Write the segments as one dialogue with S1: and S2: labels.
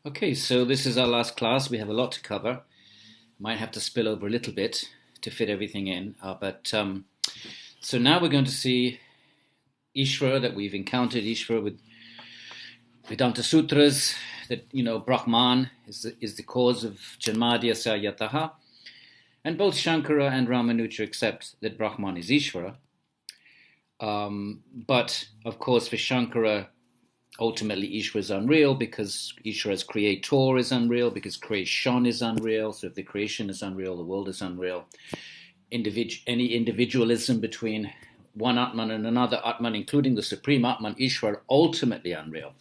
S1: Okay, so this is our last class. We have a lot to cover. Might have to spill over a little bit to fit everything in. So now we're going to see Ishvara, that we've encountered Ishvara with Vedanta Sutras, that, Brahman is the cause of Janmadhyasya Yataha. And both Shankara and Ramanuja accept that Brahman is Ishvara. But, of course, for Shankara, ultimately Ishvara is unreal because Ishvara's creator is unreal, because creation is unreal. So if the creation is unreal, the world is unreal. Any individualism between one Atman and another Atman, including the supreme Atman, Ishvara, ultimately unreal.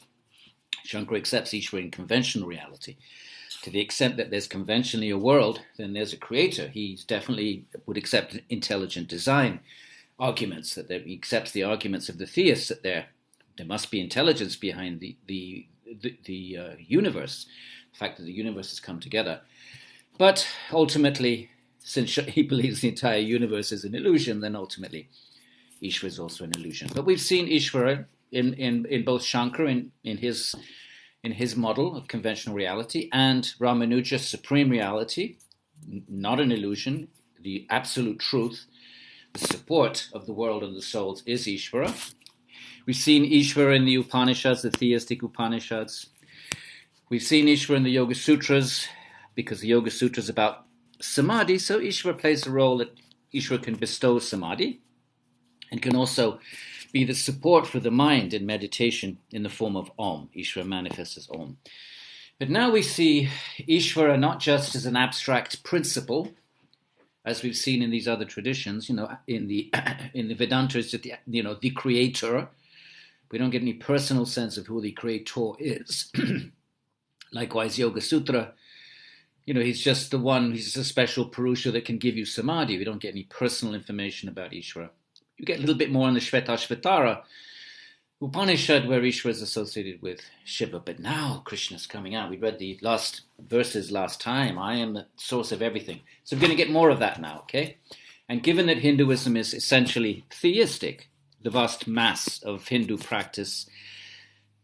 S1: Shankara accepts Ishvara in conventional reality. To the extent that there's conventionally a world, then there's a creator. He definitely would accept intelligent design arguments, that he accepts the arguments of the theists, that there must be intelligence behind the universe, the fact that the universe has come together. But ultimately, since he believes the entire universe is an illusion, then ultimately Ishvara is also an illusion. But we've seen Ishvara in both Shankara in his model of conventional reality, and Ramanuja, supreme reality, not an illusion, the absolute truth, the support of the world and the souls is Ishvara. We've seen Ishvara in the Upanishads, the theistic Upanishads. We've seen Ishvara in the Yoga Sutras, because the Yoga Sutras is about samadhi, so Ishvara plays a role that Ishvara can bestow samadhi, and can also be the support for the mind in meditation in the form of Om. Ishvara manifests as Om. But now we see Ishvara not just as an abstract principle, as we've seen in these other traditions. In the Vedanta, it's the creator. We don't get any personal sense of who the creator is. Likewise, Yoga Sutra, he's just the one, he's a special Purusha that can give you samadhi. We don't get any personal information about Ishvara. You get a little bit more in the Shvetashvatara Upanishad, where Ishvara is associated with Shiva. But now Krishna's coming out. We read the last verses last time. I am the source of everything. So we're going to get more of that now, okay? And given that Hinduism is essentially theistic, the vast mass of Hindu practice,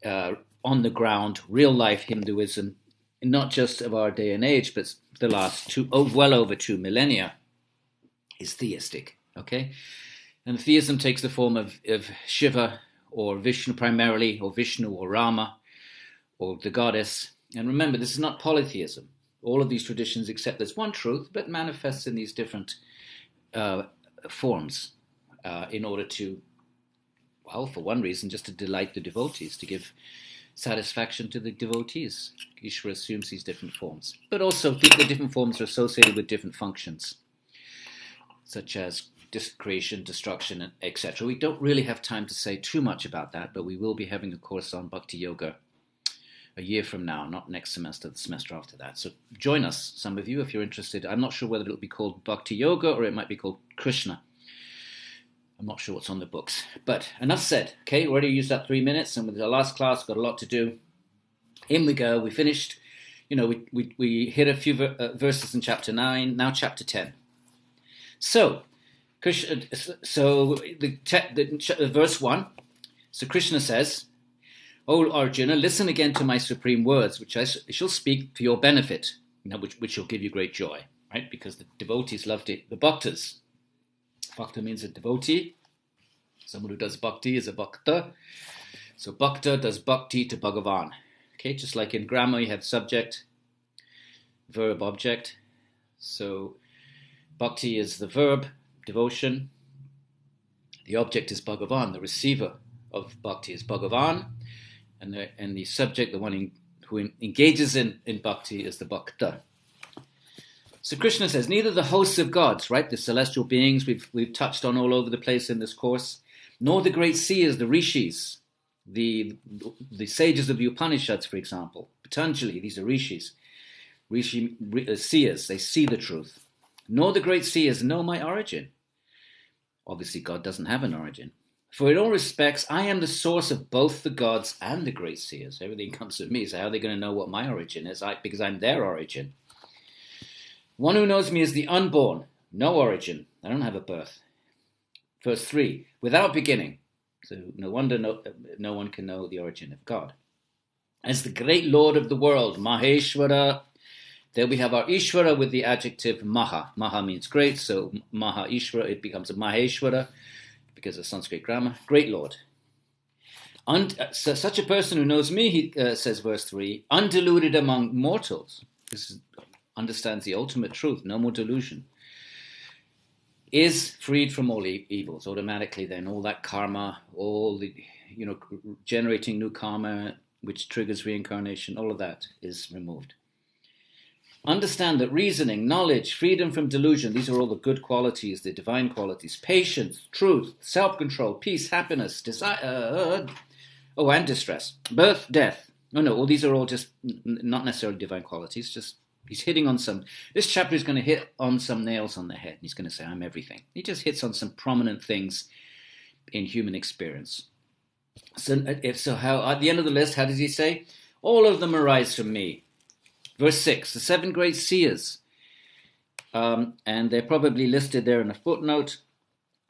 S1: on the ground, real-life Hinduism, not just of our day and age, but the last well over 2 millennia, is theistic, okay? And theism takes the form of Shiva or Vishnu primarily, or Vishnu or Rama, or the goddess. And remember, this is not polytheism. All of these traditions accept there's one truth, but manifests in these different forms in order to, for one reason, just to delight the devotees, to give satisfaction to the devotees. Ishvara assumes these different forms. But also, the different forms are associated with different functions, such as creation, destruction, etc. We don't really have time to say too much about that, but we will be having a course on Bhakti Yoga a year from now, not next semester, the semester after that. So join us, some of you, if you're interested. I'm not sure whether it'll be called Bhakti Yoga or it might be called Krishna. I'm not sure what's on the books. But enough said, okay? Already used up 3 minutes, and with the last class, got a lot to do. In we go. We finished, we hit a few verses in chapter 9, now chapter 10. So, verse 1, so Krishna says, "O Arjuna, listen again to my supreme words, which I shall speak for your benefit, which shall give you great joy," right? Because the devotees loved it. The bhaktas. Bhakta means a devotee. Someone who does bhakti is a bhakta. So bhakta does bhakti to Bhagavan. Okay, just like in grammar, you have subject, verb, object. So bhakti is the verb, devotion. The object is Bhagavan. The receiver of bhakti is Bhagavan. And the subject, the one who engages in bhakti, is the bhakta. So Krishna says, neither the hosts of gods, right, the celestial beings we've touched on all over the place in this course, nor the great seers, the rishis, the sages of the Upanishads, for example, Patanjali, these are rishis, seers, they see the truth. Nor the great seers know my origin. Obviously, God doesn't have an origin. For in all respects, I am the source of both the gods and the great seers. Everything comes from me. So how are they going to know what my origin is? Because I'm their origin. One who knows me is the unborn, no origin. I don't have a birth. Verse 3, without beginning. So no wonder no one can know the origin of God. as the great Lord of the world, Maheshwara. There we have our Ishvara with the adjective Maha. Maha means great, so Maha Ishvara, it becomes a Maheshwara because of Sanskrit grammar. Great Lord. So such a person who knows me, he says verse 3, undeluded among mortals, understands the ultimate truth, no more delusion, is freed from all evils automatically. Then all that karma, all the, generating new karma, which triggers reincarnation, all of that is removed. Understand that reasoning, knowledge, freedom from delusion, these are all the good qualities, the divine qualities, patience, truth, self-control, peace, happiness, desire, and distress, birth, death. All these are all just not necessarily divine qualities, just he's hitting on some, this chapter is going to hit on some nails on the head. He's going to say, I'm everything. He just hits on some prominent things in human experience. So how, at the end of the list, how does he say? All of them arise from me. Verse 6, the 7 great seers, and they're probably listed there in a footnote.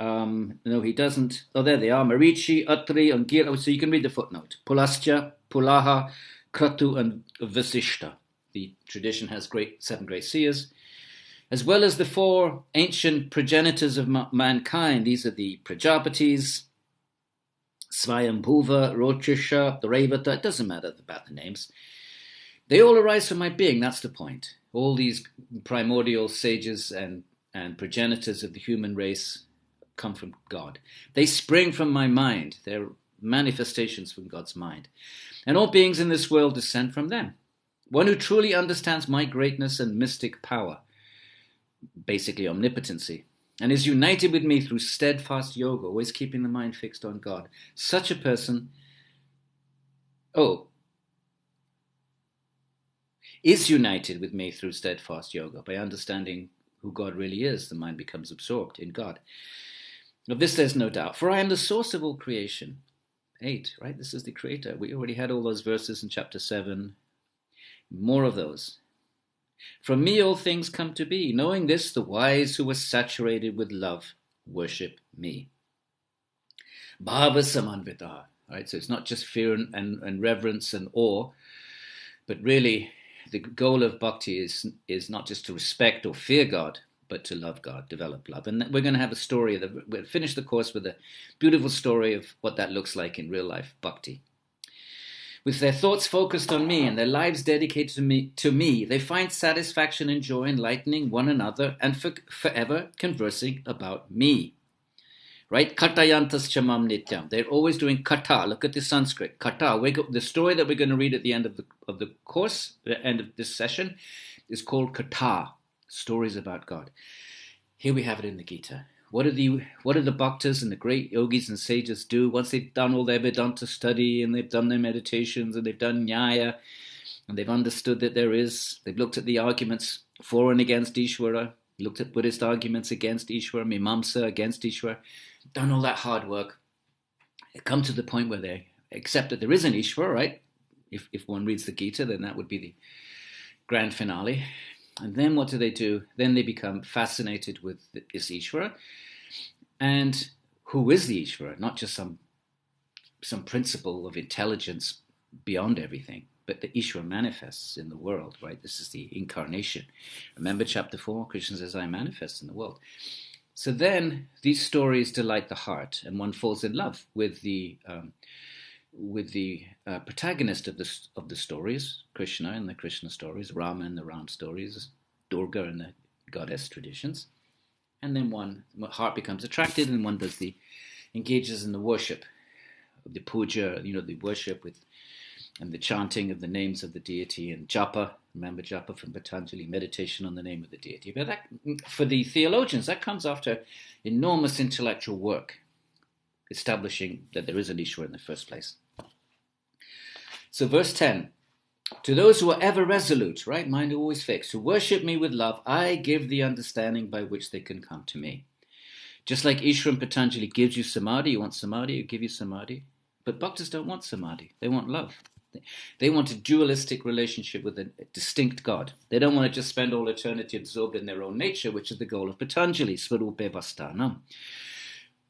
S1: No, he doesn't. Oh, there they are. Marichi, Atri, and Gira. So you can read the footnote. Pulascha, Pulaha, Kratu, and Vasishta. The tradition has 7 great seers, as well as the 4 ancient progenitors of mankind. These are the Prajapatis, Svayambhuva, Rochisha, the Revata. It doesn't matter about the names. They all arise from my being, that's the point. All these primordial sages and progenitors of the human race come from God. They spring from my mind. They're manifestations from God's mind. And all beings in this world descend from them. One who truly understands my greatness and mystic power, basically omnipotency, and is united with me through steadfast yoga, always keeping the mind fixed on God. Such a person, is united with me through steadfast yoga. By understanding who God really is, the mind becomes absorbed in God. Of this there's no doubt, for I am the source of all creation. 8, right? This is the creator. We already had all those verses in chapter 7. More of those. From me all things come to be. Knowing this, the wise who were saturated with love worship me. Bhava samanvita. Right? So it's not just fear and reverence and awe, but really the goal of bhakti is not just to respect or fear God, but to love God, develop love. And we're going to have a story. We'll finish the course with a beautiful story of what that looks like in real life bhakti. With their thoughts focused on me and their lives dedicated to me, they find satisfaction and joy enlightening one another and forever conversing about me. Right? Katayantas chamam nityam. They're always doing kata. Look at the Sanskrit. Kata. The story that we're going to read at the end of the course, the end of this session, is called kata. Stories about God. Here we have it in the Gita. What do the bhaktas and the great yogis and sages do once they've done all their Vedanta study and they've done their meditations and they've done Nyaya and they've understood that they've looked at the arguments for and against Ishvara, looked at Buddhist arguments against Ishvara, Mimamsa against Ishvara, done all that hard work. They come to the point where they accept that there is an Ishvara, right? If one reads the Gita, then that would be the grand finale. And then what do? Then they become fascinated with this Ishvara. And who is the Ishvara? Not just some principle of intelligence beyond everything, but the Ishvara manifests in the world, right? This is the incarnation. Remember chapter 4, Krishna says, I manifest in the world. So then these stories delight the heart, and one falls in love with the protagonist of the stories, Krishna and the Krishna stories, Rama and the Ram stories, Durga and the goddess traditions, and then one heart becomes attracted, and one engages in the worship of the puja, the worship and the chanting of the names of the deity, and japa. Remember japa from Patanjali, meditation on the name of the deity. But that, for the theologians, that comes after enormous intellectual work, establishing that there is an Ishvara in the first place. So verse 10, to those who are ever resolute, right, mind always fixed, who worship me with love, I give the understanding by which they can come to me. Just like Ishvara and Patanjali gives you samadhi, you want samadhi, you give you samadhi. But bhaktas don't want samadhi, they want love. They want a dualistic relationship with a distinct God. They don't want to just spend all eternity absorbed in their own nature, which is the goal of Patanjali, Svarupe Vastanam.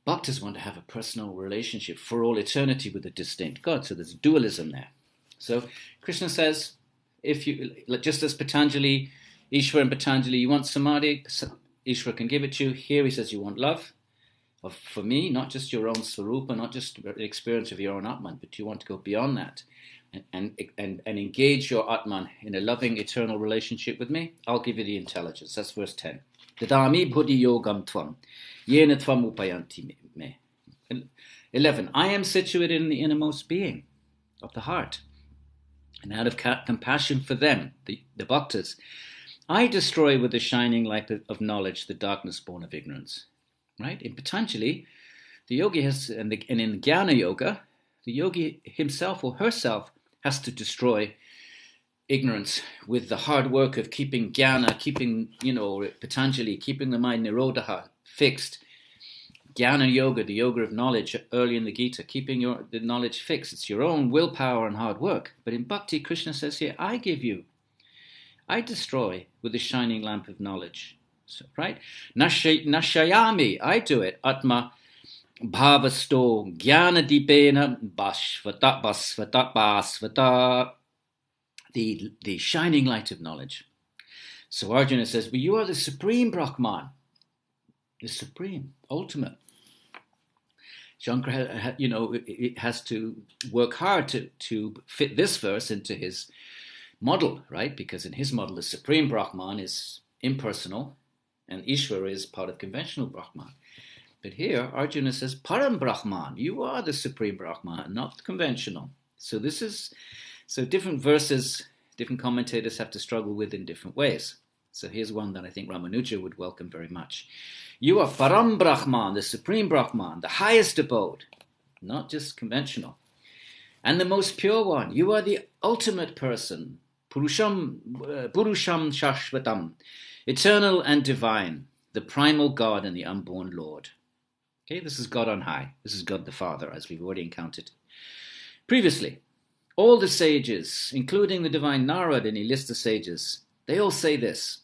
S1: Bhaktas want to have a personal relationship for all eternity with a distinct God, so there's dualism there. So Krishna says, if you, just as Patanjali, Ishvara and Patanjali, you want samadhi, Ishvara can give it to you. Here he says you want love for me, not just your own swarupa, not just the experience of your own Atman, but you want to go beyond that and engage your Atman in a loving eternal relationship with me. I'll give you the intelligence. That's verse 10. Dadami buddhi yogam tvam, yena tvam upayanti me. 11. I am situated in the innermost being of the heart, and out of compassion for them, the bhaktas, I destroy with the shining light of knowledge the darkness born of ignorance. Right? In Patanjali, the yogi has, and in the Jnāna Yoga, the yogi himself or herself has to destroy ignorance with the hard work of keeping jnana, keeping, Patanjali, keeping the mind nirodha, fixed. Jnāna Yoga, the yoga of knowledge, early in the Gita, keeping the knowledge fixed. It's your own willpower and hard work. But in Bhakti, Krishna says here, I destroy with the shining lamp of knowledge. So, right? Nashayami, I do it. Atma bhavasto jnana dipena basvata, the shining light of knowledge. So Arjuna says, well, you are the supreme Brahman, the supreme, ultimate. Shankara, it has to work hard to fit this verse into his model, right? Because in his model, the supreme Brahman is impersonal, and Ishvara is part of conventional Brahman. But here, Arjuna says, Param Brahman, you are the supreme Brahman, not conventional. So different verses, different commentators have to struggle with in different ways. So here's one that I think Ramanuja would welcome very much. You are Param Brahman, the supreme Brahman, the highest abode, not just conventional. And the most pure one. You are the ultimate person, Purusham Shashvatam, eternal and divine, the primal God and the unborn Lord. Okay, this is God on high. This is God the Father, as we've already encountered previously. All the sages, including the divine Narad, and he lists the sages, they all say this.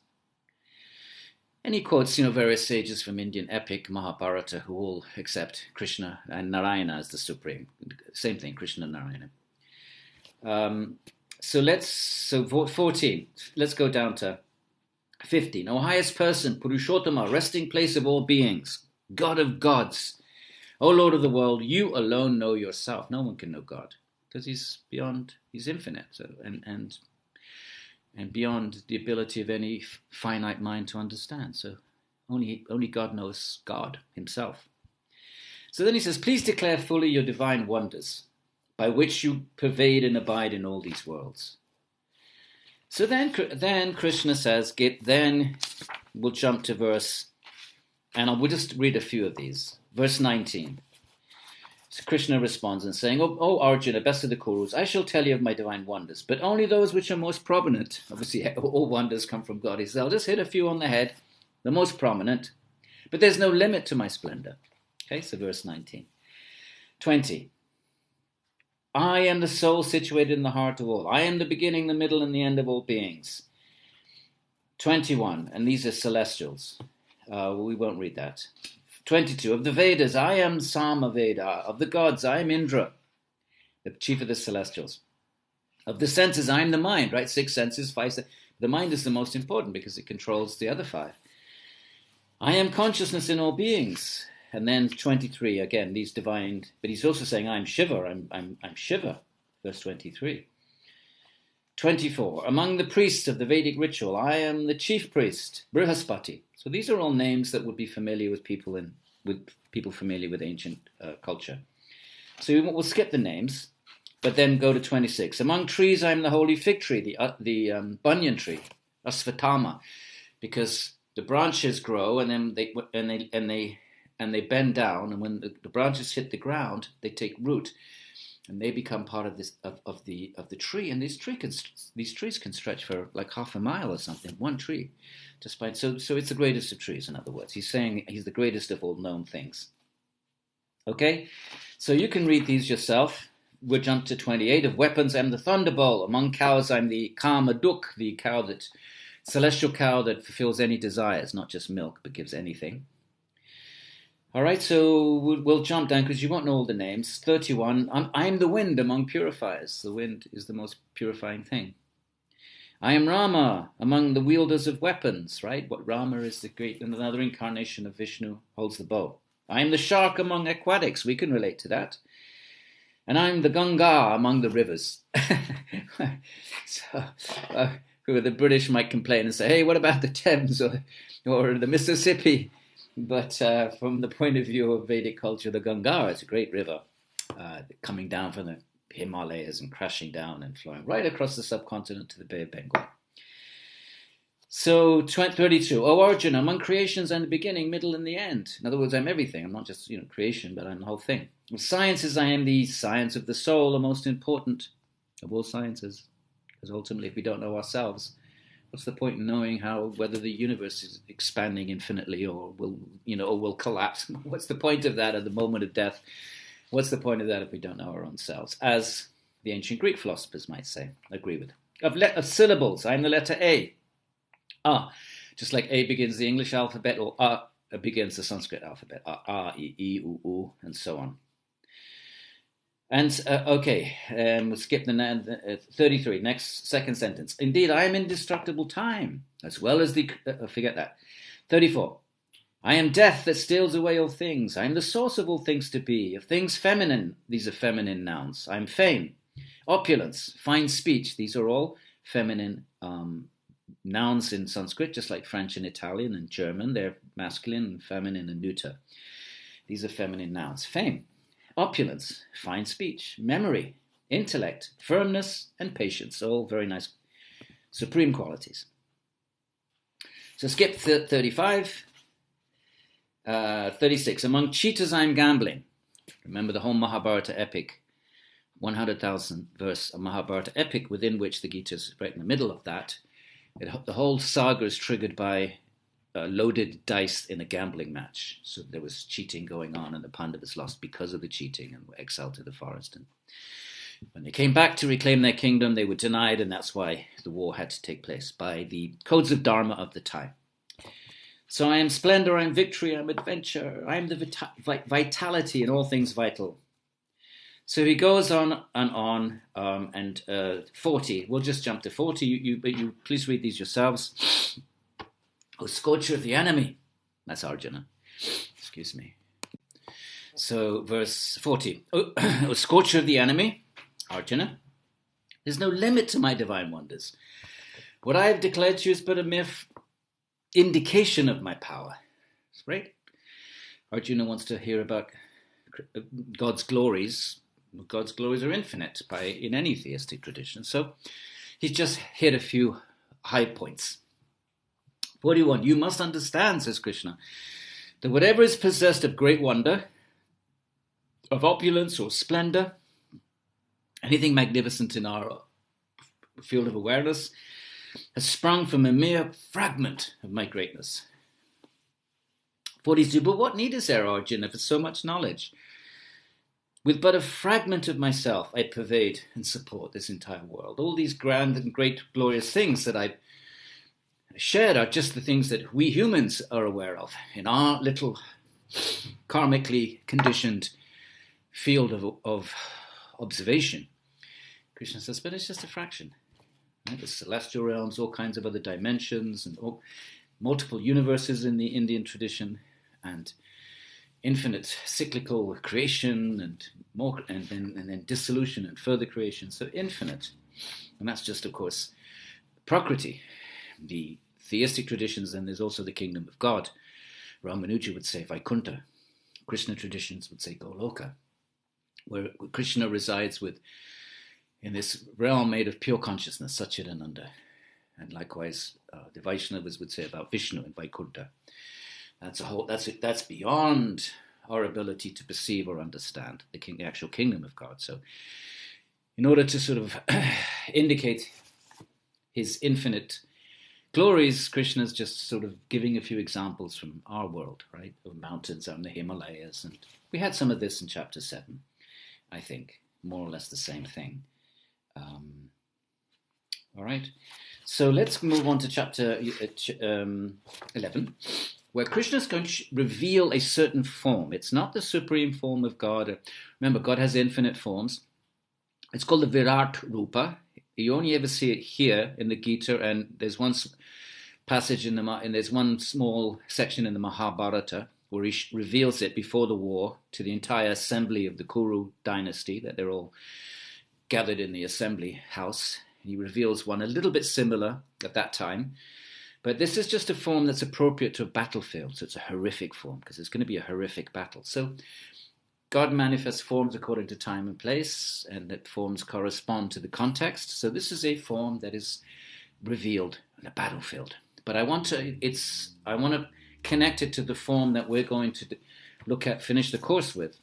S1: And he quotes, various sages from Indian epic, Mahabharata, who all accept Krishna and Narayana as the supreme. Same thing, Krishna and Narayana. So 14. Let's go down to 15. O highest person, Purushottama, resting place of all beings, God of gods, O Lord of the world, you alone know yourself. No one can know God because he's infinite, and beyond the ability of any finite mind to understand. So only God knows God himself. So then he says, please declare fully your divine wonders, by which you pervade and abide in all these worlds. So then Krishna says, then we'll jump to verse, and we'll just read a few of these. Verse 19. So Krishna responds and saying, O Arjuna, best of the Kurus, I shall tell you of my divine wonders, but only those which are most prominent. Obviously, all wonders come from God. He says, I'll just hit a few on the head, the most prominent, but there's no limit to my splendor. Okay, so verse 19. 20. I am the soul situated in the heart of all. I am the beginning, the middle, and the end of all beings. 21, and these are celestials. We won't read that. 22, of the Vedas, I am Sama Veda. Of the gods, I am Indra, the chief of the celestials. Of the senses, I am the mind, right? 6 senses, 5 senses. The mind is the most important because it controls the other 5. I am consciousness in all beings. And then 23, again, these divine, but he's also saying, I'm Shiva, I'm Shiva, verse 23. 24, among the priests of the Vedic ritual, I am the chief priest, Brihaspati. So these are all names that would be familiar with people familiar with ancient culture. So we'll skip the names, but then go to 26. Among trees, I am the holy fig tree, the banyan tree, Asvatama, because the branches grow and then they bend down, and when the branches hit the ground, they take root, and they become part of the tree. And these trees can stretch for like half a mile or something. One tree, despite so it's the greatest of trees. In other words, he's saying he's the greatest of all known things. Okay, so you can read these yourself. We'll jump to 28. Of weapons, I'm the thunderbolt. Among cows, I'm the Kamaduk, the celestial cow that fulfills any desires, not just milk, but gives anything. All right, so we'll jump down because you won't know all the names. 31, I'm the wind among purifiers. The wind is the most purifying thing. I am Rama among the wielders of weapons, right? What Rama is the great, and another incarnation of Vishnu holds the bow. I am the shark among aquatics. We can relate to that. And I'm the Ganga among the rivers. So, who the British might complain and say, hey, what about the Thames or the Mississippi? But from the point of view of Vedic culture, the Ganga is a great river coming down from the Himalayas and crashing down and flowing right across the subcontinent to the Bay of Bengal. So 32, O Arjuna, among creations and the beginning, middle, and the end. In other words, I'm everything. I'm not just creation, but I'm the whole thing. With sciences, I am the science of the soul, the most important of all sciences. Because ultimately, if we don't know ourselves, what's the point in knowing whether the universe is expanding infinitely or will collapse? What's the point of that at the moment of death? What's the point of that if we don't know our own selves? As the ancient Greek philosophers might say, agree with. Of syllables, I'm the letter A. Just like A begins the English alphabet, or begins the Sanskrit alphabet. E, U, and so on. And we'll skip the 33. Next, second sentence. Indeed, I am indestructible time, as well as forget that. 34. I am death that steals away all things. I am the source of all things to be, of things feminine. These are feminine nouns. I am fame, opulence, fine speech. These are all feminine nouns in Sanskrit, just like French and Italian and German. They're masculine and feminine and neuter. These are feminine nouns. Fame, opulence, fine speech, memory, intellect, firmness, and patience. All very nice, supreme qualities. So skip 35. 36. Among cheaters, I'm gambling. Remember the whole Mahabharata epic, 100,000 verse Mahabharata epic, within which the Gita is right in the middle of that. The whole saga is triggered by loaded dice in a gambling match. So there was cheating going on, and the Pandavas lost because of the cheating and were exiled to the forest. And when they came back to reclaim their kingdom, they were denied, and that's why the war had to take place by the codes of Dharma of the time. So I am splendor, I am victory, I am adventure, I am the vitality in all things vital. So he goes on and on, and 40, we'll just jump to 40, you please read these yourselves. O scorcher of the enemy, that's Arjuna, excuse me. So verse 40, O scorcher of the enemy, Arjuna, there's no limit to my divine wonders. What I have declared to you is but a mere indication of my power. Right? Arjuna wants to hear about God's glories. God's glories are infinite in any theistic tradition. So he's just hit a few high points. 41. You must understand, says Krishna, that whatever is possessed of great wonder, of opulence or splendor, anything magnificent in our field of awareness, has sprung from a mere fragment of my greatness. 42. But what need is there, Arjuna, for so much knowledge? With but a fragment of myself, I pervade and support this entire world. All these grand and great glorious things that I've shared are just the things that we humans are aware of in our little karmically conditioned field of observation. Krishna says, but it's just a fraction. The celestial realms, all kinds of other dimensions, and multiple universes in the Indian tradition, and infinite cyclical creation, and more, and then dissolution and further creation. So infinite, and that's just, of course, Prakriti, the theistic traditions. And there's also the kingdom of God. Ramanuja would say Vaikuntha. Krishna traditions would say Goloka, where Krishna resides in this realm made of pure consciousness, Satchidananda. And likewise, the Vaishnavas would say about Vishnu and Vaikuntha. That's beyond our ability to perceive or understand the actual kingdom of God. So in order to sort of indicate his infinite glories, Krishna's just sort of giving a few examples from our world, right? Of mountains out in the Himalayas. And we had some of this in chapter 7, I think, more or less the same thing. All right, so let's move on to chapter 11, where Krishna is going to reveal a certain form. It's not the supreme form of God. Remember, God has infinite forms. It's called the Virat Rupa. You only ever see it here in the Gita, and there's one passage and there's one small section in the Mahabharata where he reveals it before the war to the entire assembly of the Kuru dynasty, that they're all gathered in the assembly house. He reveals one a little bit similar at that time, but this is just a form that's appropriate to a battlefield, so it's a horrific form because it's going to be a horrific battle. So God manifests forms according to time and place, and that forms correspond to the context. So this is a form that is revealed on a battlefield. But I want to connect it to the form that we're going to finish the course with,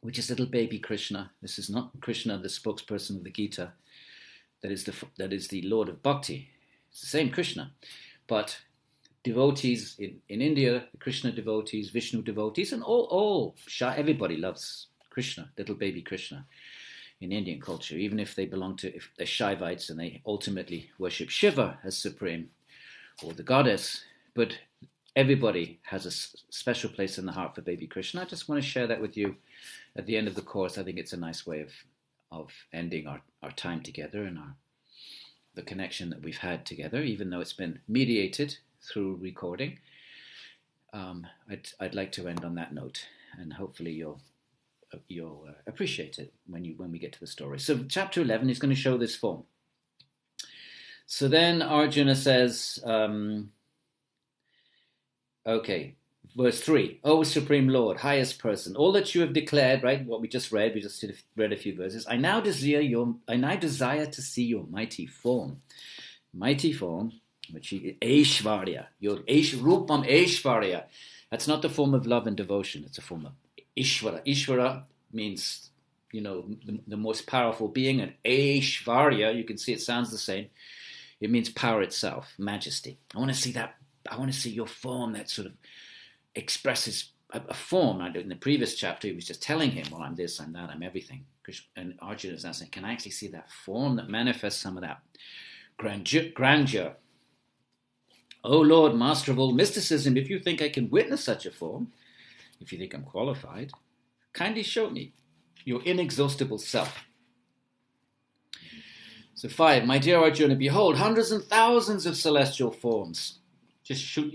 S1: which is little baby Krishna. This is not Krishna, the spokesperson of the Gita. That is the Lord of Bhakti. It's the same Krishna, but devotees in India, the Krishna devotees, Vishnu devotees, and everybody loves Krishna, little baby Krishna, in Indian culture, even if they're Shaivites and they ultimately worship Shiva as supreme or the goddess. But everybody has a special place in the heart for baby Krishna. I just want to share that with you at the end of the course. I think it's a nice way of ending our time together and the connection that we've had together, even though it's been mediated through recording. I'd like to end on that note, and hopefully you'll appreciate it when we get to the story. So chapter 11 is going to show this form. So then Arjuna says, verse 3, O Supreme Lord, highest person, all that you have declared, right, what we just read a few verses, I now desire to see your mighty form, which is Ishvara, your Rupam Ishvara. That's not the form of love and devotion, it's a form of Ishvara. Ishvara means, the most powerful being, and Ishvara, you can see it sounds the same. It means power itself, majesty. I want to see that. I want to see your form that sort of expresses a form. In the previous chapter, he was just telling him, well, I'm this, I'm that, I'm everything. And Arjuna is now saying, can I actually see that form that manifests some of that grandeur? O Lord, master of all mysticism, if you think I can witness such a form, if you think I'm qualified, kindly show me your inexhaustible self. So 5, my dear Arjuna, behold, hundreds and thousands of celestial forms. Just shoot,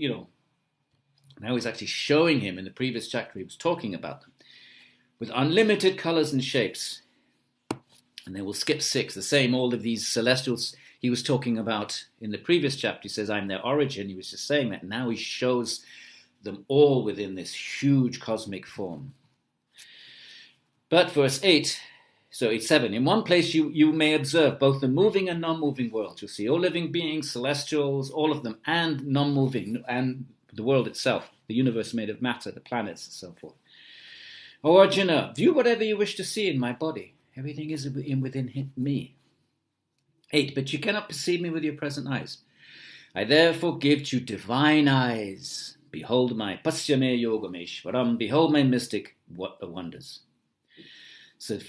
S1: Now he's actually showing him. In the previous chapter, he was talking about them. With unlimited colors and shapes. And then we'll skip 6, the same, all of these celestials he was talking about in the previous chapter. He says, I'm their origin. He was just saying that. Now he shows them all within this huge cosmic form. But verse 8, so it's 7. In one place you may observe both the moving and non-moving worlds. You'll see all living beings, celestials, all of them, and non-moving, and the world itself, the universe made of matter, the planets, and so forth. O Arjuna, view whatever you wish to see in my body. Everything is within me. 8. But you cannot perceive me with your present eyes. I therefore give to you divine eyes. Behold my Pasyame Yogameshwaram. Behold my mystic wonders. So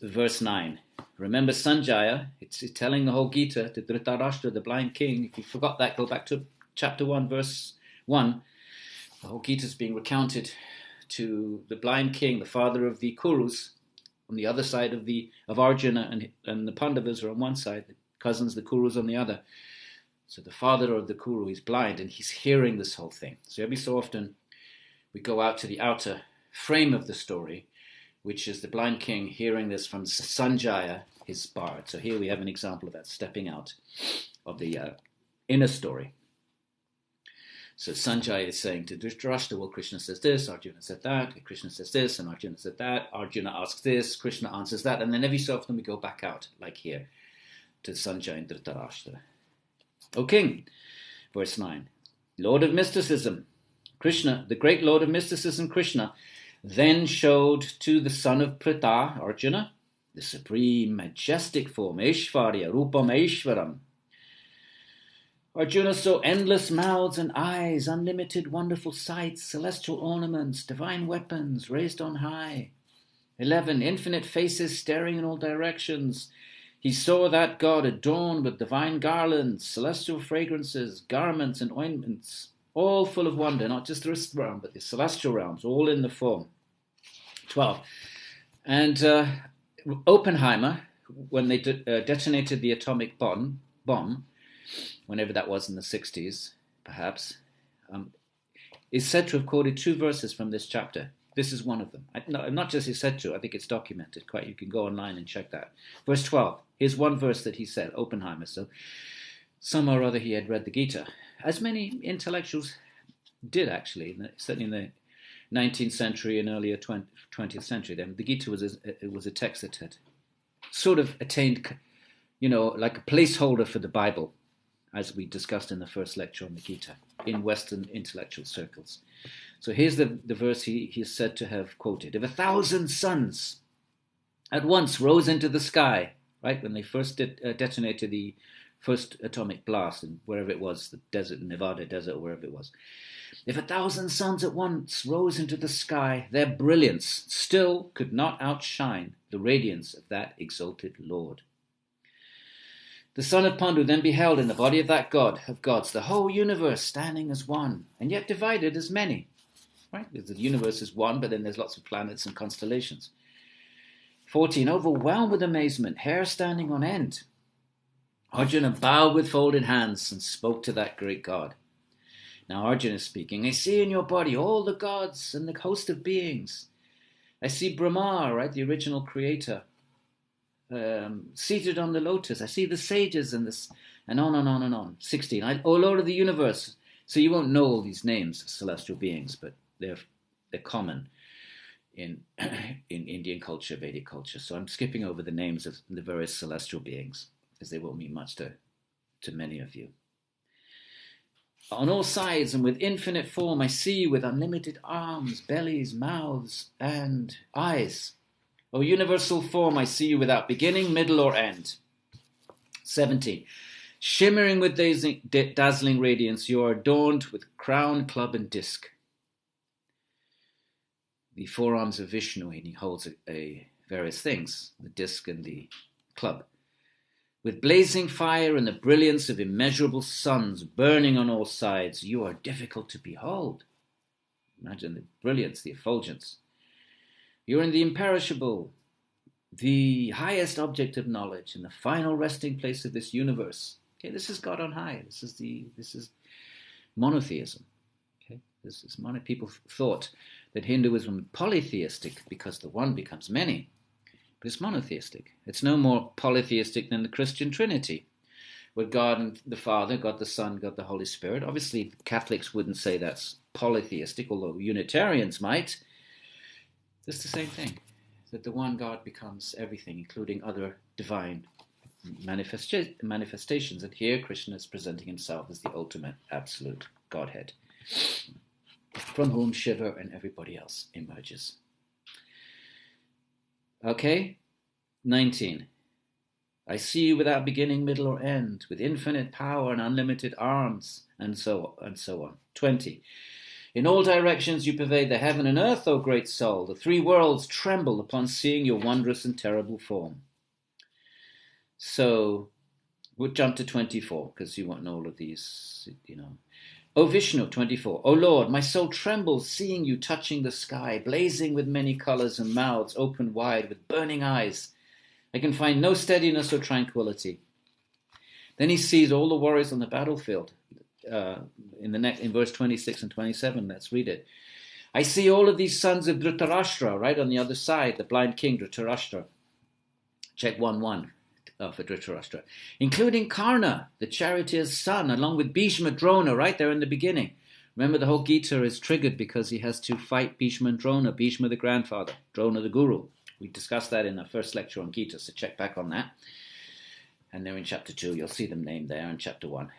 S1: verse 9. Remember Sanjaya. It's telling the whole Gita to Dhritarashtra, the blind king. If you forgot that, go back to chapter 1, verse 1. The whole Gita is being recounted to the blind king, the father of the Kurus, on the other side of Arjuna, and the Pandavas are on one side, the cousins, the Kurus, on the other. So the father of the Kuru is blind, and he's hearing this whole thing. So every so often we go out to the outer frame of the story, which is the blind king hearing this from Sanjaya, his bard. So here we have an example of that, stepping out of the inner story. So Sanjaya is saying to Dhritarashtra, well, Krishna says this, Arjuna said that, Krishna says this, and Arjuna said that, Arjuna asks this, Krishna answers that, and then every so often we go back out, like here, to Sanjaya and Dhritarashtra. O king, verse 9, Lord of mysticism, Krishna, the great Lord of mysticism, Krishna, then showed to the son of Pritha, Arjuna, the supreme majestic form, Ishvarya, Rupam Ishvaram. Arjuna saw endless mouths and eyes, unlimited wonderful sights, celestial ornaments, divine weapons raised on high. 11, infinite faces staring in all directions. He saw that God adorned with divine garlands, celestial fragrances, garments and all full of wonder, not just this realm, but the celestial realms, all in the form. 12. And Oppenheimer, when they detonated the atomic bomb, whenever that was in the 60s, perhaps, is said to have quoted 2 verses from this chapter. This is one of them. Not just is said to, I think it's documented. You can go online and check that. Verse 12. Here's one verse that he said, Oppenheimer. So somehow or other he had read the Gita, as many intellectuals did actually, certainly in the 19th century and earlier 20th century. Then the Gita was a text that had sort of attained, like a placeholder for the Bible, as we discussed in the first lecture on the Gita, in Western intellectual circles. So here's the verse he is said to have quoted. If 1,000 suns at once rose into the sky, right, when they first detonated the first atomic blast, in wherever it was, the desert, Nevada desert, or wherever it was. If 1,000 suns at once rose into the sky, their brilliance still could not outshine the radiance of that exalted Lord. The son of Pandu then beheld in the body of that God of gods the whole universe standing as one, and yet divided as many. Right? Because the universe is one, but then there's lots of planets and constellations. 14. Overwhelmed with amazement, hair standing on end, Arjuna bowed with folded hands and spoke to that great God. Now Arjuna is speaking. I see in your body all the gods and the host of beings. I see Brahma, right, the original creator, seated on the lotus. I see the sages and on and on and on. 16. O Lord of the universe. So you won't know all these names of celestial beings, but they're common in Indian culture, Vedic culture. So I'm skipping over the names of the various celestial beings, because they won't mean much to many of you. On all sides and with infinite form, I see you with unlimited arms, bellies, mouths, and eyes. O universal form, I see you without beginning, middle, or end. 17. Shimmering with dazzling radiance, you are adorned with crown, club, and disc. The forearms of Vishnu, and he holds various things, the disc and the club. With blazing fire and the brilliance of immeasurable suns burning on all sides, you are difficult to behold. Imagine the brilliance, the effulgence. You're in the imperishable, the highest object of knowledge, and the final resting place of this universe. Okay, this is God on high. This is monotheism. Okay, people thought that Hinduism was polytheistic because the one becomes many. But it's monotheistic. It's no more polytheistic than the Christian Trinity, where God and the Father, God the Son, God the Holy Spirit. Obviously, Catholics wouldn't say that's polytheistic, although Unitarians might. It's the same thing, that the one God becomes everything, including other divine manifestations. And here Krishna is presenting himself as the ultimate absolute Godhead, from whom Shiva and everybody else emerges. Okay, 19. I see you without beginning, middle, or end, with infinite power and unlimited arms, and so on. 20. In all directions you pervade the heaven and earth, O great soul. The 3 worlds tremble upon seeing your wondrous and terrible form. So we'll jump to 24, because you won't know all of these, O Vishnu, 24. O Lord, my soul trembles seeing you touching the sky, blazing with many colors and mouths open wide with burning eyes. I can find no steadiness or tranquility. Then he sees all the warriors on the battlefield. In verse 26 and 27, let's read it. I see all of these sons of Dhritarashtra, right on the other side, the blind king Dhritarashtra. Check 1:1. For Dhritarashtra, including Karna, the charioteer's son, along with Bhishma Drona, right there in the beginning. Remember, the whole Gita is triggered because he has to fight Bhishma and Drona, Bhishma the grandfather, Drona the guru. We discussed that in our first lecture on Gita, so check back on that. And they're in chapter 2, you'll see them named there in chapter 1.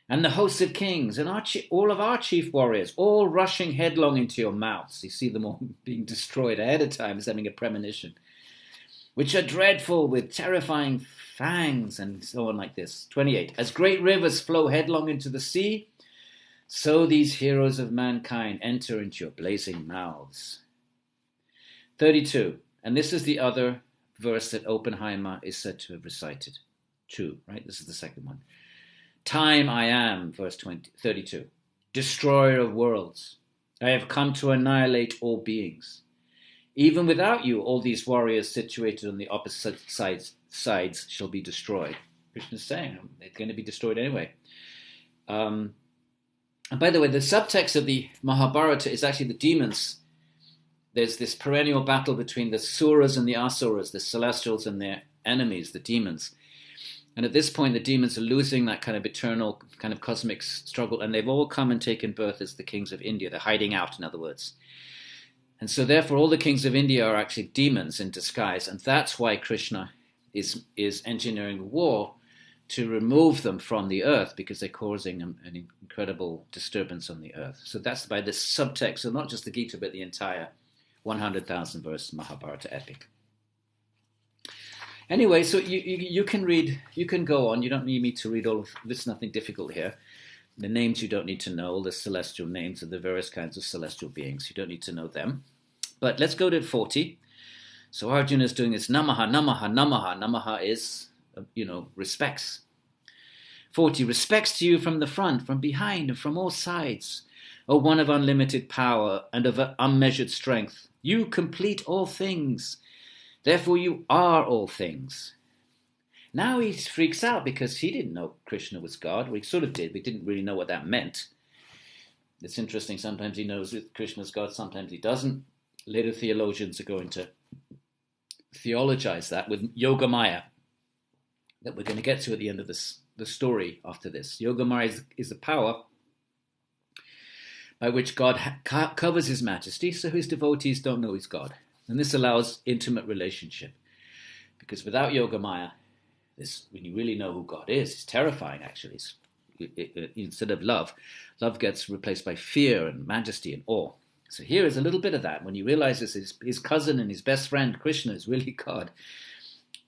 S1: And the hosts of kings and all of our chief warriors, all rushing headlong into your mouths. You see them all being destroyed ahead of time, as having a premonition, which are dreadful with terrifying fangs, and so on like this. 28. As great rivers flow headlong into the sea, so these heroes of mankind enter into your blazing mouths. 32. And this is the other verse that Oppenheimer is said to have recited. 2, right? This is the second one. Time I am, verse 32, destroyer of worlds. I have come to annihilate all beings. Even without you, all these warriors situated on the opposite sides shall be destroyed. Krishna is saying they're going to be destroyed anyway. And by the way, the subtext of the Mahabharata is actually the demons. There's this perennial battle between the Suras and the Asuras, the celestials and their enemies, the demons. And at this point, the demons are losing that kind of eternal, kind of cosmic struggle, and they've all come and taken birth as the kings of India. They're hiding out, in other words. And so therefore, all the kings of India are actually demons in disguise, and that's why Krishna is engineering a war to remove them from the earth, because they're causing an incredible disturbance on the earth. So that's by this subtext, so not just the Gita, but the entire 100,000 verse Mahabharata epic. Anyway, so you can read, you can go on. You don't need me to read all of this. Nothing difficult here. The names you don't need to know, the celestial names of the various kinds of celestial beings. You don't need to know them. But let's go to 40. So Arjuna is doing this namaha, namaha, namaha. Namaha is, respects. 40, respects to you from the front, from behind, and from all sides. O one of unlimited power and of unmeasured strength. You complete all things. Therefore you are all things. Now he freaks out because he didn't know Krishna was God. Well, he sort of did, but he didn't really know what that meant. It's interesting, sometimes he knows that Krishna's God, sometimes he doesn't. Later theologians are going to theologize that with Yoga Maya, that we're going to get to at the end of the story after this. Yoga Maya is the power by which God covers his majesty, so his devotees don't know he's God. And this allows intimate relationship. Because without Yoga Maya, when you really know who God is, it's terrifying actually. Instead of love gets replaced by fear and majesty and awe. So here is a little bit of that. When you realize this, his cousin and his best friend, Krishna, is really God.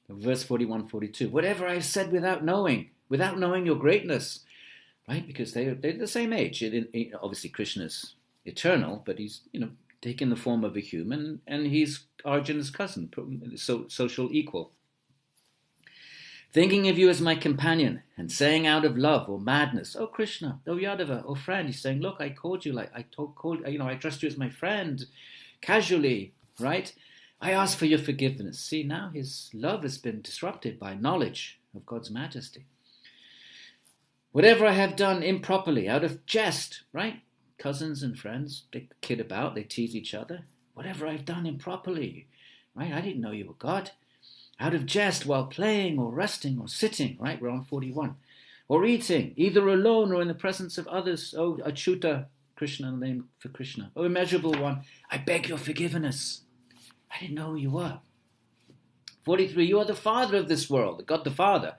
S1: Verse 41, 42. Whatever I've said without knowing your greatness. Right? Because they're the same age. Obviously, Krishna's eternal, but he's, taken the form of a human, and he's Arjuna's cousin, social equal. Thinking of you as my companion, and saying out of love or madness, oh Krishna, oh Yadava, oh friend, he's saying, look, I called you, I addressed you as my friend, casually, right? I ask for your forgiveness. See, now his love has been disrupted by knowledge of God's majesty. Whatever I have done improperly, out of jest, right? Cousins and friends, they kid about, they tease each other. Whatever I've done improperly, right? I didn't know you were God. Out of jest, while playing or resting or sitting, right? We're on 41. Or eating, either alone or in the presence of others. Oh, Achyuta, Krishna, name for Krishna. Oh, immeasurable one, I beg your forgiveness. I didn't know who you were. 43, you are the father of this world, God the Father,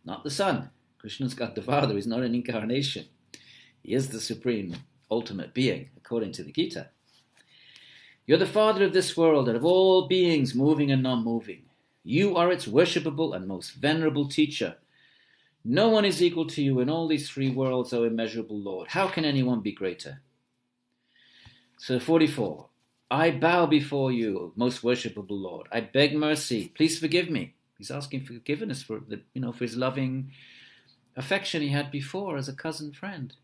S1: not the Son. Krishna's God the Father, he's not an incarnation. He is the supreme ultimate being, according to the Gita. You're the father of this world and of all beings, moving and non-moving. You are its worshipable and most venerable teacher. No one is equal to you in all these three worlds, O immeasurable Lord. How can anyone be greater? So 44, I bow before you, most worshipable Lord. I beg mercy. Please forgive me. He's asking for forgiveness for his loving affection he had before as a cousin friend.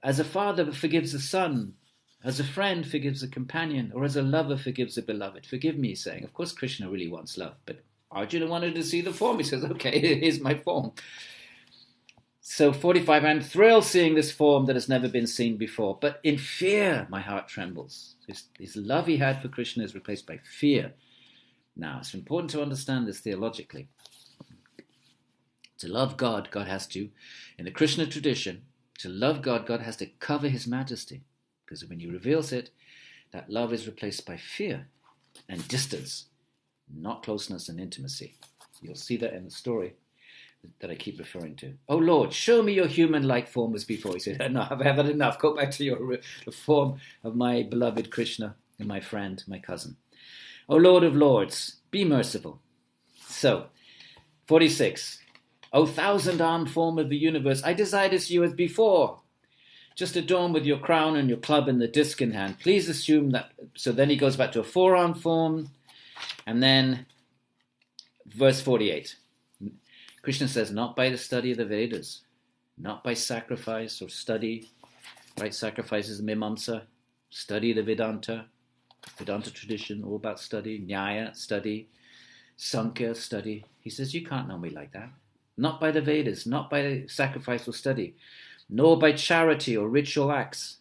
S1: As a father forgives a son, as a friend forgives a companion, or as a lover forgives a beloved. Forgive me, he's saying. Of course, Krishna really wants love, but Arjuna wanted to see the form. He says, okay, here's my form. So 45, I'm thrilled seeing this form that has never been seen before, but in fear my heart trembles. His love he had for Krishna is replaced by fear. Now, it's important to understand this theologically. To love God, God has to, in the Krishna tradition, to love God, God has to cover his majesty. Because when he reveals it, that love is replaced by fear and distance, not closeness and intimacy. You'll see that in the story that I keep referring to. Oh Lord, show me your human-like form as before. He said, no, I've had enough. Go back to the form of my beloved Krishna and my friend, my cousin. Oh Lord of Lords, be merciful. So, 46. O thousand-armed form of the universe, I desire to see you as before, just adorned with your crown and your club and the disc in hand. Please assume that. So then he goes back to a four-armed form, and then verse 48. Krishna says, not by the study of the Vedas, not by sacrifice or study, right? Sacrifice is Mimamsa, study the Vedanta tradition, all about study, Nyaya, study, Sankhya, study. He says, you can't know me like that. Not by the Vedas, not by sacrifice or study, nor by charity or ritual acts,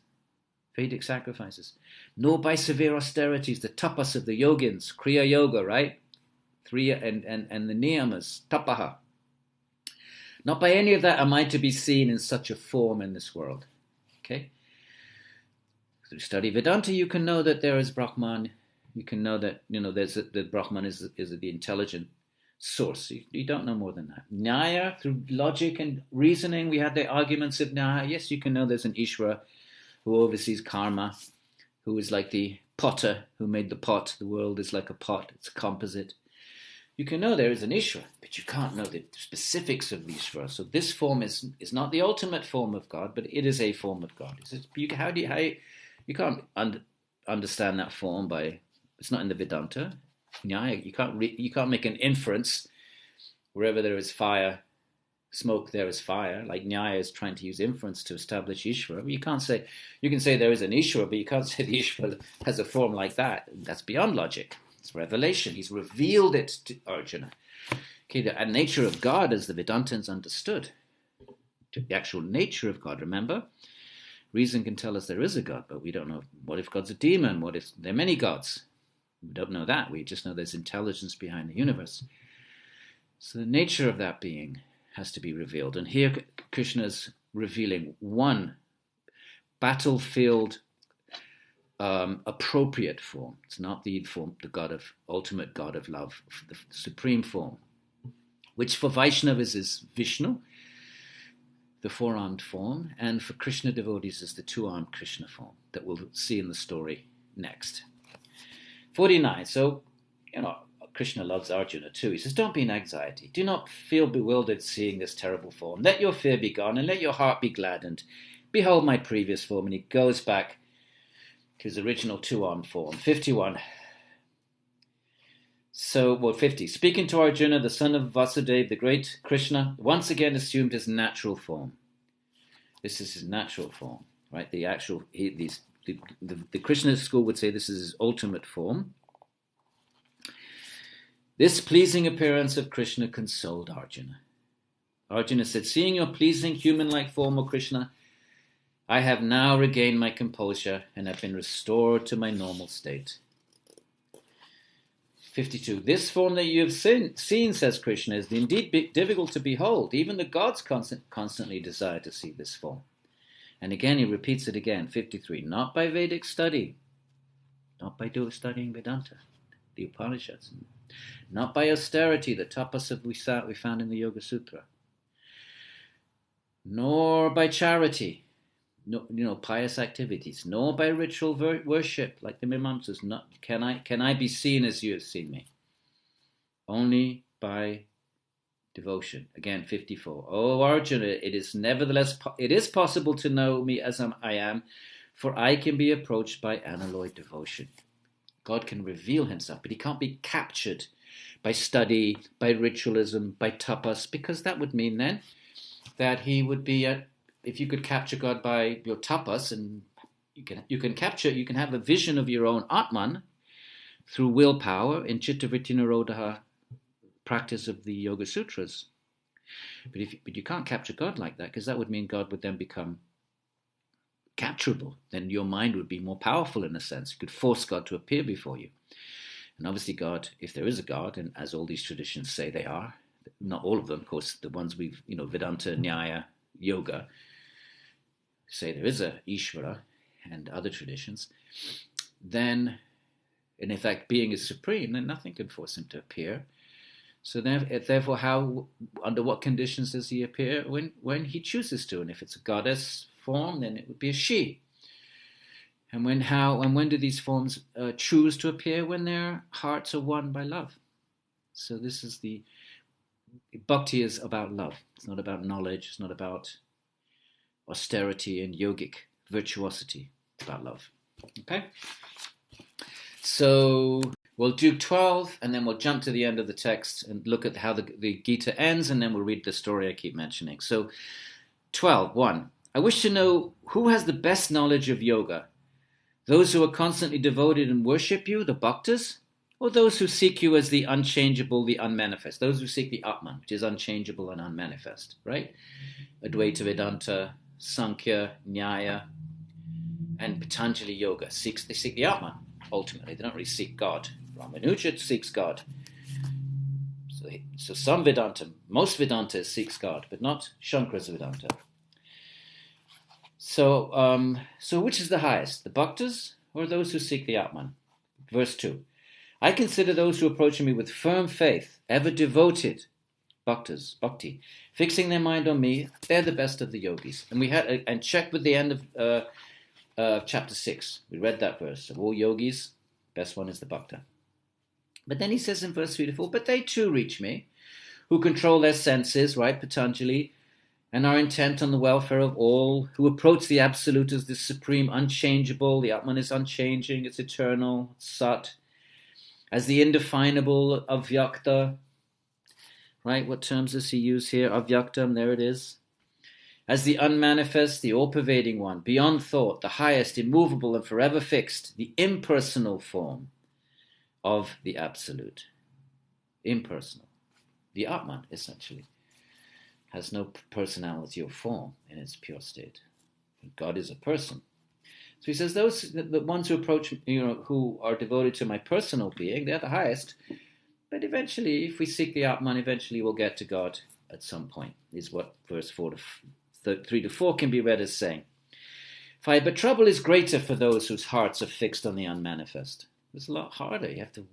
S1: Vedic sacrifices, nor by severe austerities, the tapas of the yogins, Kriya Yoga, right? And the niyamas, tapaha. Not by any of that am I to be seen in such a form in this world. Okay? Through study Vedanta, you can know that there is Brahman. You can know that that Brahman is the intelligent source. You don't know more than that. Nyaya, through logic and reasoning, we had the arguments of Nyaya. Yes, you can know there's an Ishvara who oversees karma, who is like the potter who made the pot. The world is like a pot. It's a composite. You can know there is an Ishvara, but you can't know the specifics of the Ishvara. So this form is not the ultimate form of God, but it is a form of God. You can't understand that form by, it's not in the Vedanta. You can't make an inference wherever there is fire, smoke, there is fire. Like Nyaya is trying to use inference to establish Ishvara. But you can say there is an Ishvara, but you can't say the Ishvara has a form like that. That's beyond logic. It's revelation. He's revealed it to Arjuna. Okay, the nature of God as the Vedantins understood. The actual nature of God, remember? Reason can tell us there is a God, but we don't know. What if God's a demon? What if there are many gods? We don't know that. We just know there's intelligence behind the universe. So the nature of that being has to be revealed. And here Krishna's revealing one battlefield appropriate form. It's not the form, the ultimate God of love, the supreme form, which for Vaishnavas is Vishnu, the four-armed form, and for Krishna devotees is the two-armed Krishna form that we'll see in the story next. 49. So, Krishna loves Arjuna too. He says, don't be in anxiety. Do not feel bewildered seeing this terrible form. Let your fear be gone and let your heart be gladdened. Behold my previous form. And he goes back to his original two-armed form. 51. 50. Speaking to Arjuna, the son of Vasudeva, the great Krishna, once again assumed his natural form. This is his natural form, right? The Krishna school would say this is his ultimate form. This pleasing appearance of Krishna consoled Arjuna. Arjuna said, seeing your pleasing human-like form, O Krishna, I have now regained my composure and have been restored to my normal state. 52. This form that you have seen, says Krishna, is indeed difficult to behold. Even the gods constantly desire to see this form. And again, he repeats it again. 53. Not by Vedic study, not by studying Vedanta, the Upanishads, not by austerity, the tapas we found in the Yoga Sutra, nor by charity, pious activities, nor by ritual worship like the Mimamsas. Can I be seen as you have seen me? Only by devotion. Again, 54. Oh Arjuna, it is possible to know me as I am, for I can be approached by unalloyed devotion. God can reveal himself, but he can't be captured by study, by ritualism, by tapas, because that would mean then that he would be if you could capture God by your tapas, and you can have a vision of your own Atman through willpower in Chittavritti Nirodha practice of the Yoga Sutras. But you can't capture God like that, because that would mean God would then become capturable. Then your mind would be more powerful in a sense. You could force God to appear before you. And obviously God, if there is a God, and as all these traditions say they are, not all of them, of course, the ones we've, Vedanta, Nyaya, Yoga, say there is a Ishvara, and other traditions, then, and in fact being is supreme, then nothing can force him to appear. So therefore, under what conditions does he appear? When he chooses to, and if it's a goddess form, then it would be a she. And when do these forms choose to appear? When their hearts are won by love. So this is Bhakti is about love. It's not about knowledge. It's not about austerity and yogic virtuosity. It's about love. Okay? So We'll do 12, and then we'll jump to the end of the text and look at how the Gita ends, and then we'll read the story I keep mentioning. So 12, 1. I wish to know who has the best knowledge of yoga. Those who are constantly devoted and worship you, the bhaktas, or those who seek you as the unchangeable, the unmanifest, those who seek the Atman, which is unchangeable and unmanifest, right? Advaita Vedanta, Sankhya, Nyaya, and Patanjali Yoga. They seek the Atman, ultimately. They don't really seek God. Ramanuja seeks God. So some Vedanta, most Vedanta seeks God, but not Shankara's Vedanta. So which is the highest, the bhaktas or those who seek the Atman? Verse 2. I consider those who approach me with firm faith, ever devoted, bhaktas, bhakti, fixing their mind on me, they're the best of the yogis. And we had and checked with the end of chapter 6. We read that verse. Of all yogis, best one is the bhakta. But then he says in verse 3 to 4, but they too reach me, who control their senses, right, Patanjali, and are intent on the welfare of all, who approach the Absolute as the supreme, unchangeable. The Atman is unchanging, it's eternal, it's Sat. As the indefinable, avyakta, right? What terms does he use here? Avyaktam, there it is. As the unmanifest, the all-pervading one, beyond thought, the highest, immovable and forever fixed, the impersonal form of the Absolute. Impersonal. The Atman, essentially, has no personality or form in its pure state. God is a person. So he says the ones who approach, who are devoted to my personal being, they're the highest. But eventually, if we seek the Atman, eventually we'll get to God at some point, is what verse 3 to 4 can be read as saying. 5. But trouble is greater for those whose hearts are fixed on the unmanifest. It's a lot harder. You have to,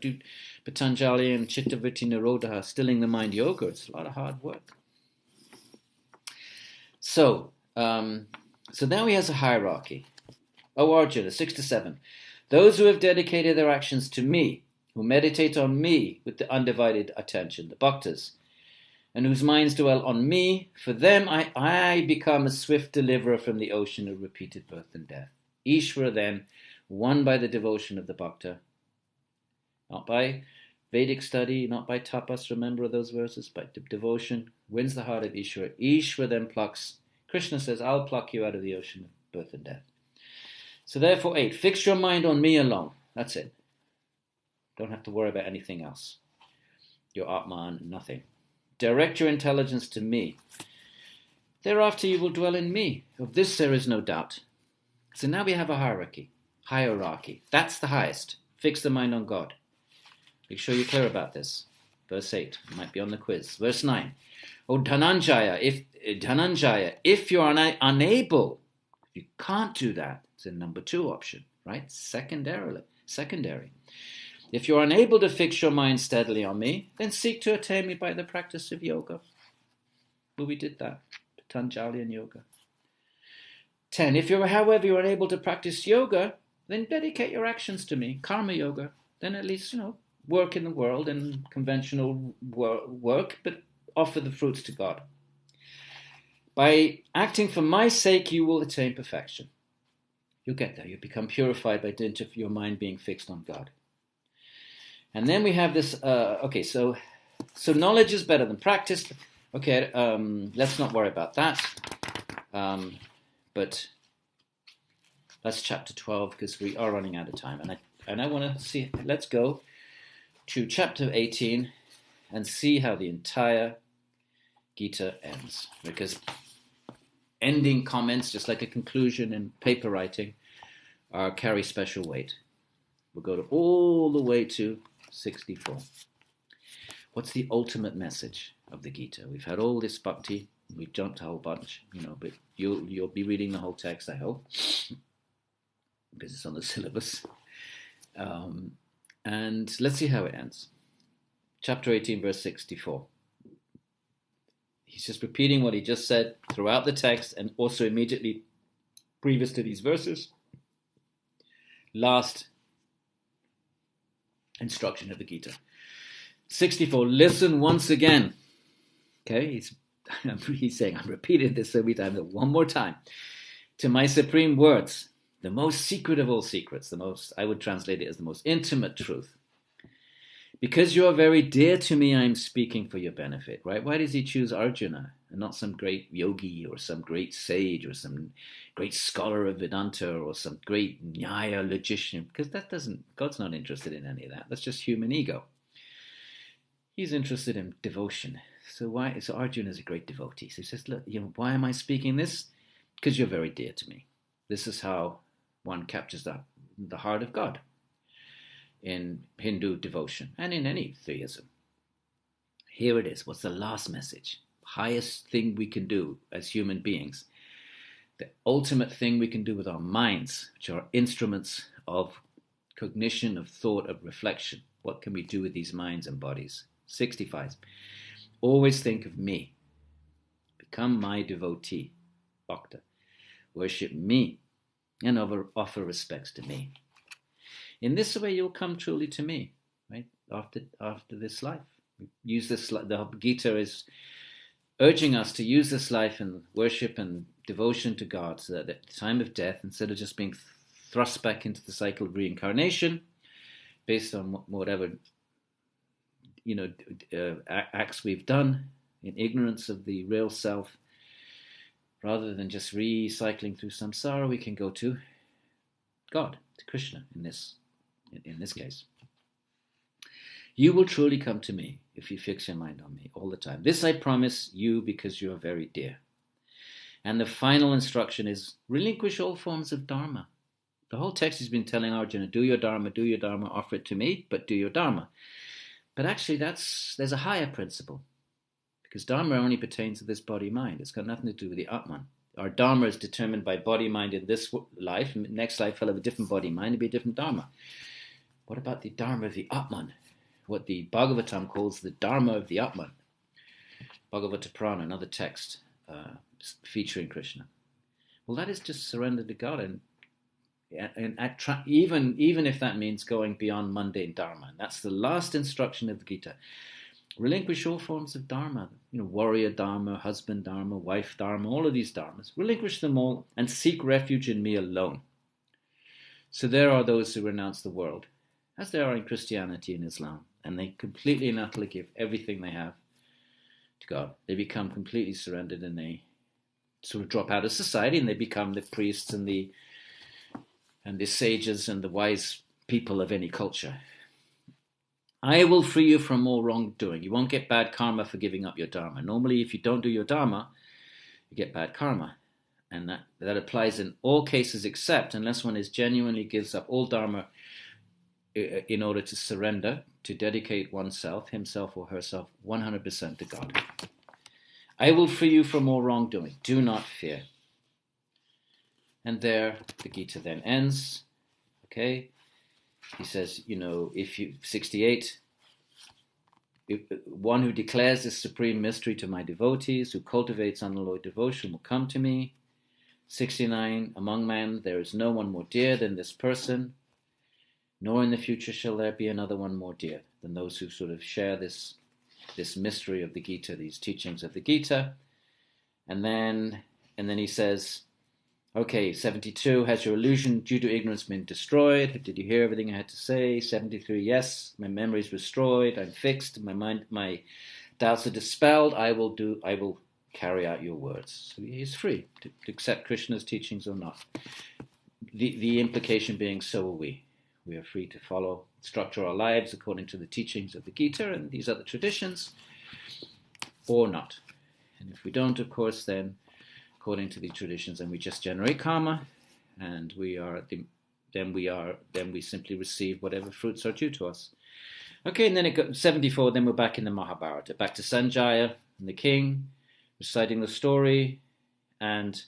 S1: do Patanjali and Chittavritti Nirodha, stilling the mind yoga. It's a lot of hard work. So now he has a hierarchy. O Arjuna, 6 to 7. Those who have dedicated their actions to me, who meditate on me with the undivided attention, the bhaktas, and whose minds dwell on me, for them I become a swift deliverer from the ocean of repeated birth and death. Ishvara then, won by the devotion of the bhakta, not by Vedic study, not by tapas, remember those verses, but devotion, wins the heart of Ishvara. Ishvara then plucks, Krishna says, I'll pluck you out of the ocean of birth and death. So therefore, 8, fix your mind on me alone. That's it. Don't have to worry about anything else. Your Atman, nothing. Direct your intelligence to me. Thereafter you will dwell in me. Of this there is no doubt. So now we have a hierarchy. That's the highest. Fix the mind on God. Make sure you're clear about this. Verse 8. It might be on the quiz. Verse 9. O Dhananjaya, if you're unable, if you can't do that, it's a number 2 option, right? Secondary. If you're unable to fix your mind steadily on me, then seek to attain me by the practice of yoga. Well, we did that. Patanjali and yoga. 10. If you're, however, you're unable to practice yoga, then dedicate your actions to me, karma yoga. Then at least, work in the world and conventional work, but offer the fruits to God. By acting for my sake, you will attain perfection. You'll get there. You'll become purified by dint of your mind being fixed on God. And then we have this, so knowledge is better than practice. Okay, let's not worry about that. But that's chapter 12 because we are running out of time. And I want to see, let's go to chapter 18 and see how the entire Gita ends. Because ending comments, just like a conclusion in paper writing, carry special weight. We'll go all the way to 64. What's the ultimate message of the Gita? We've had all this bhakti. We've jumped a whole bunch, but you'll be reading the whole text, I hope, because it's on the syllabus. And let's see how it ends. Chapter 18, verse 64. He's just repeating what he just said throughout the text and also immediately previous to these verses. Last instruction of the Gita. 64. Listen once again. Okay, he's saying, I'm repeating this every time, one more time. To my supreme words. the most secret of all secrets, I would translate it as the most intimate truth. Because you are very dear to me, I am speaking for your benefit, right? Why does he choose Arjuna and not some great yogi or some great sage or some great scholar of Vedanta or some great Nyaya logician? Because God's not interested in any of that. That's just human ego. He's interested in devotion. So Arjuna is a great devotee. So he says, look, why am I speaking this? Because you're very dear to me. This is how one captures the heart of God in Hindu devotion and in any theism. Here it is. What's the last message? Highest thing we can do as human beings. The ultimate thing we can do with our minds, which are instruments of cognition, of thought, of reflection. What can we do with these minds and bodies? 65. Always think of me. Become my devotee, bhakta. Worship me and offer respects to me. In this way, you'll come truly to me, right? After this life, use this. The Gita is urging us to use this life in worship and devotion to God, so that at the time of death, instead of just being thrust back into the cycle of reincarnation, based on whatever acts we've done in ignorance of the real self, rather than just recycling through samsara, we can go to God, to Krishna in this case. You will truly come to me if you fix your mind on me all the time. This I promise you because you are very dear. And the final instruction is relinquish all forms of dharma. The whole text has been telling Arjuna, do your dharma, offer it to me, but do your dharma. But actually there's a higher principle, because dharma only pertains to this body-mind. It's got nothing to do with the Atman. Our dharma is determined by body-mind in this life. Next life, we'll have a different body-mind, it'll be a different dharma. What about the dharma of the Atman? What the Bhagavatam calls the dharma of the Atman. Bhagavata Purana, another text featuring Krishna. Well, that is just surrender to God, and even if that means going beyond mundane dharma. And that's the last instruction of the Gita. Relinquish all forms of dharma, warrior dharma, husband dharma, wife dharma, all of these dharmas. Relinquish them all and seek refuge in me alone. So there are those who renounce the world, as there are in Christianity and Islam, and they completely and utterly give everything they have to God. They become completely surrendered, and they sort of drop out of society, and they become the priests and the sages and the wise people of any culture. I will free you from all wrongdoing. You won't get bad karma for giving up your dharma. Normally, if you don't do your dharma, you get bad karma. And that applies in all cases, except unless one genuinely gives up all dharma in order to surrender, to dedicate oneself, himself or herself, 100% to God. I will free you from all wrongdoing. Do not fear. And there the Gita then ends. Okay? He says, 68, one who declares this supreme mystery to my devotees, who cultivates unalloyed devotion, will come to me. 69, among men there is no one more dear than this person, nor in the future shall there be another one more dear than those who sort of share this mystery of the Gita, these teachings of the Gita. And then he says, okay, 72, has your illusion due to ignorance been destroyed? Did you hear everything I had to say? 73, yes, my memory is destroyed, I'm fixed, my doubts are dispelled, I will carry out your words. So he's free to accept Krishna's teachings or not. The implication being, so are we. We are free to structure our lives according to the teachings of the Gita and these other traditions, or not. And if we don't, of course, then according to the traditions, then we just generate karma, and we simply receive whatever fruits are due to us. Okay, and then it got 74. Then we're back in the Mahabharata, back to Sanjaya and the king reciting the story, and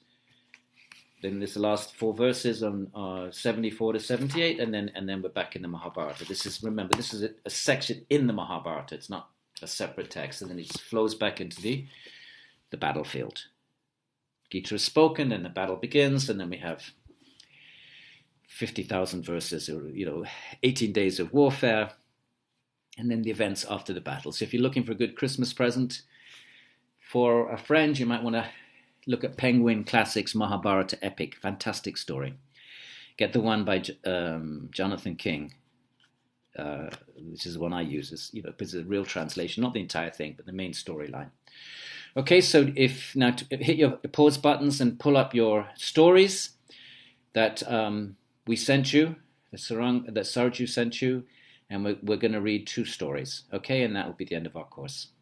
S1: then there's the last 4 verses on 74 to 78, and then we're back in the Mahabharata. This is a section in the Mahabharata. It's not a separate text, and then it flows back into the battlefield. Gita is spoken, and the battle begins, and then we have 50,000 verses, 18 days of warfare, and then the events after the battle. So if you're looking for a good Christmas present for a friend, you might want to look at Penguin Classics Mahabharata Epic. Fantastic story. Get the one by Jonathan King, which is the one I use. It's a real translation, not the entire thing, but the main storyline. Okay, so if now hit your pause buttons and pull up your stories that we sent you, that Saraju sent you, and we're going to read 2 stories. Okay, and that will be the end of our course.